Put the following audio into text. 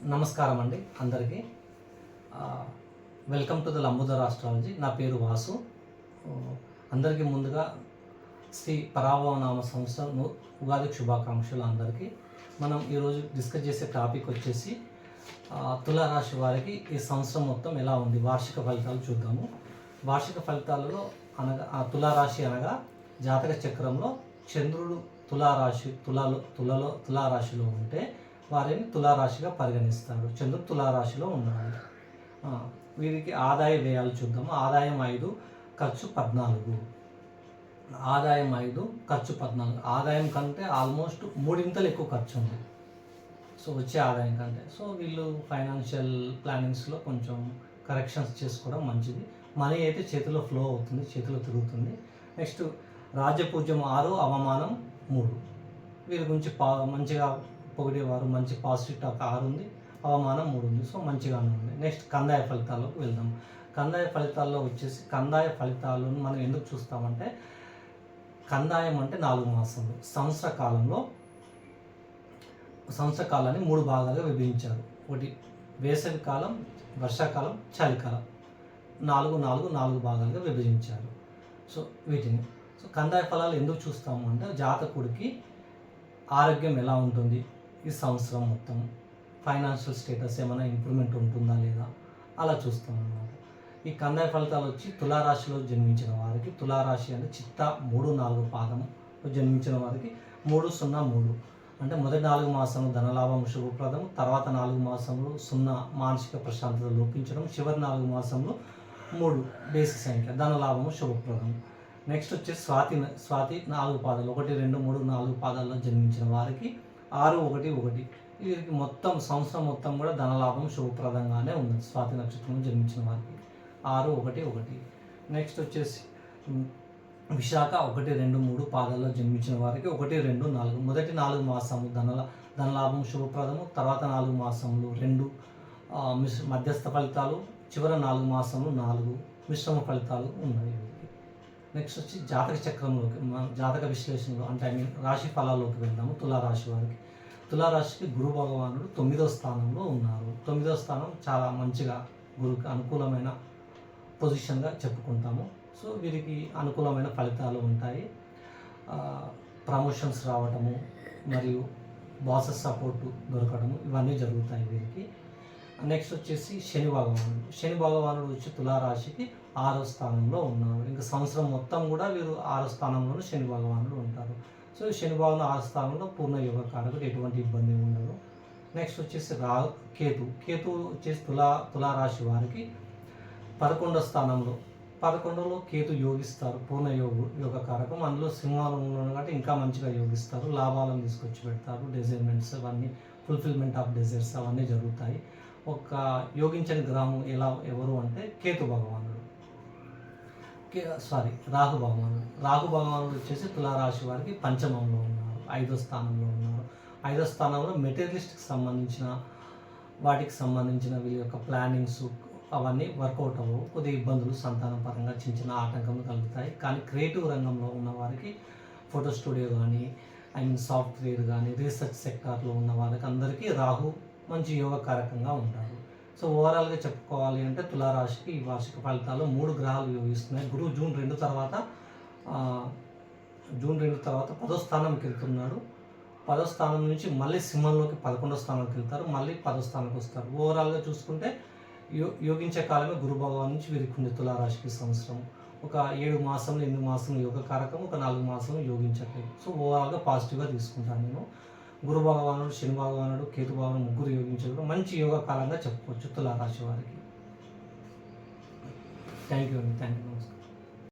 నమస్కారం అండి అందరికీ. Welcome to the Lambodar astrology. నా పేరు వాసు. అందరికీ ముందుగా శ్రీ పరాభవనామ సంవత్సరం ఉగాది శుభాకాంక్షలు అందరికీ. మనం ఈరోజు డిస్కస్ చేసే టాపిక్ వచ్చేసి తులారాశి వారికి ఈ సంవత్సరం మొత్తం ఎలా ఉంది, వార్షిక ఫలితాలు చూద్దాము. వార్షిక ఫలితాలలో తులారాశి అనగా జాతక చక్రంలో చంద్రుడు తులారాశిలో ఉంటే వారిని తులారాశిగా పరిగణిస్తారు. చంద్రుడు తులారాశిలో ఉన్నాడు. వీరికి ఆదాయ వ్యయాలు చూద్దాము. ఆదాయం 5, ఖర్చు 14. ఆదాయం 5, ఖర్చు 14. ఆదాయం కంటే ఆల్మోస్ట్ 3 ఎక్కువ ఖర్చు ఉంది. సో వచ్చే ఆదాయం కంటే. సో వీళ్ళు ఫైనాన్షియల్ ప్లానింగ్స్లో కొంచెం కరెక్షన్స్ చేసుకోవడం మంచిది. మనీ అయితే చేతిలో ఫ్లో అవుతుంది, చేతిలో తిరుగుతుంది. నెక్స్ట్ రాజ్యపూజ్యం 6, అవమానం 3. వీరి గురించి మంచిగా పొగిడేవారు, మంచి పాజిటివ్ టాక్ 6 ఉంది, అవమానం 3 ఉంది. సో మంచిగానే ఉంది. నెక్స్ట్ కందాయ ఫలితాల్లోకి వెళ్దాం. కందాయ ఫలితాల్లో వచ్చేసి కందాయ ఫలితాలను మనం ఎందుకు చూస్తామంటే, కందాయం అంటే 4 మాసములు. సంవత్సర కాలాన్ని 3 భాగాలుగా విభజించారు. ఒకటి వేసవి కాలం, వర్షాకాలం, చలికాలం. 4 భాగాలుగా విభజించారు. సో వీటిని కందాయ ఫలాలు ఎందుకు చూస్తాము అంటే, జాతకుడికి ఆరోగ్యం ఎలా ఉంటుంది ఈ సంవత్సరం మొత్తం, ఫైనాన్షియల్ స్టేటస్ ఏమైనా ఇంప్రూవ్మెంట్ ఉంటుందా లేదా అలా చూస్తాం అన్నమాట. ఈ కందాయ ఫలితాలు వచ్చి తులారాశిలో జన్మించిన వారికి, తులారాశి అంటే చిత్త 3, 4 పాదం జన్మించిన వారికి 3, 0, 3 అంటే మొదటి 4 మాసంలో ధనలాభం శుభప్రదం, తర్వాత 4 మాసంలో 0 మానసిక ప్రశాంతత లోపించడం, చివరి 4 మాసంలో 3 బేసి సంఖ్య ధనలాభము శుభప్రదం. నెక్స్ట్ వచ్చేసి స్వాతి 4 పాదాలు 1, 2, 3, 4 పాదాల్లో జన్మించిన వారికి 6, 1, 1 వీరికి మొత్తం సంవత్సరం మొత్తం కూడా ధనలాభం శుభప్రదంగానే ఉంది. స్వాతి నక్షత్రంలో జన్మించిన వారికి 6, 1, 1. నెక్స్ట్ వచ్చేసి విశాఖ 1, 2, 3 పాదాల్లో జన్మించిన వారికి 1, 2, 4 మొదటి 4 మాసము ధనలాభం శుభప్రదము, తర్వాత 4 మాసములు 2 మధ్యస్థ ఫలితాలు, చివరి 4 మాసములు 4 మిశ్రమ ఫలితాలు ఉన్నాయి. నెక్స్ట్ వచ్చి జాతక చక్రంలోకి, జాతక విశ్లేషణలో అంటే రాశి ఫలాల్లోకి వెళ్దాము. తులారాశి వారికి, తులారాశికి గురు భగవానుడు 9వ స్థానంలో ఉన్నారు. 9వ స్థానం చాలా మంచిగా గురుకి అనుకూలమైన పొజిషన్గా చెప్పుకుంటాము. సో వీరికి అనుకూలమైన ఫలితాలు ఉంటాయి. ప్రమోషన్స్ రావటము మరియు బాసెస్ సపోర్టు దొరకడము ఇవన్నీ జరుగుతాయి వీరికి. నెక్స్ట్ వచ్చేసి శని భగవానుడు వచ్చి తులారాశికి 6వ స్థానంలో ఉన్నారు. ఇంకా సంవత్సరం మొత్తం కూడా వీరు 6వ స్థానంలోనే శని భగవానుడు ఉంటారు. సో శని భగవానుడు 6వ స్థానంలో పూర్ణ యోగ కారకుడు, ఎటువంటి ఇబ్బంది ఉండదు. నెక్స్ట్ వచ్చేసి కేతు వచ్చేసి తులారాశి వారికి 11వ స్థానంలో, 11లో కేతు యోగిస్తారు, పూర్ణ యోగ కారకం. అందులో సింహాలంలో కాబట్టి ఇంకా మంచిగా యోగిస్తారు, లాభాలను తీసుకొచ్చి పెడతారు, డిజైర్మెంట్స్ అవన్నీ ఫుల్ఫిల్మెంట్ ఆఫ్ డిజైర్స్ అవన్నీ జరుగుతాయి. ఒక యోగించని గ్రహం ఎవరు అంటే రాహు భగవానుడు వచ్చేసి తులారాశి వారికి 5మంలో ఉన్నారు, 5వ స్థానంలో ఉన్నారు. 5వ స్థానంలో మెటీరియలిస్ట్కి సంబంధించిన వాటికి సంబంధించిన వీళ్ళ యొక్క ప్లానింగ్స్ అవన్నీ వర్కౌట్ అవ్వవు. కొద్దిగా ఇబ్బందులు సంతానం పరంగా చిన్న ఆటంకములు కలుగుతాయి. కానీ క్రియేటివ్ రంగంలో ఉన్న వారికి, ఫోటో స్టూడియో కానీ సాఫ్ట్వేర్ కానీ రీసెర్చ్ సెక్టార్లో ఉన్న వాళ్ళకి అందరికీ రాహు మంచి యోగకారకంగా ఉంటారు. సో ఓవరాల్గా చెప్పుకోవాలి అంటే తులారాశికి ఈ వార్షిక ఫలితాలు 3 గ్రహాలు యోగిస్తున్నాయి. గురువు జూన్ 2 తర్వాత 10వ స్థానంకి వెళ్తున్నాడు. 10వ స్థానం నుంచి మళ్ళీ సింహంలోకి 11వ స్థానంకి వెళ్తారు, మళ్ళీ 10వ స్థానానికి వస్తారు. ఓవరాల్గా చూసుకుంటే యోగించే కాలమే గురు భగవాన్ నుంచి వీరికి ఉంది తులారాశికి సంవత్సరం. ఒక 7 మాసంలో 8 మాసంలో యోగ కారకం, ఒక 4 మాసంలో యోగించట్లేదు. సో ఓవరాల్గా పాజిటివ్గా తీసుకుంటాను నేను. గురు భగవానుడు, శని భగవానుడు, కేతు భగవానుడు ముగ్గురు యోగించడం మంచి యోగ కాలంగా చెప్పుకోవచ్చు తులారాశి వారికి. థ్యాంక్ యూ అండి. Thank you.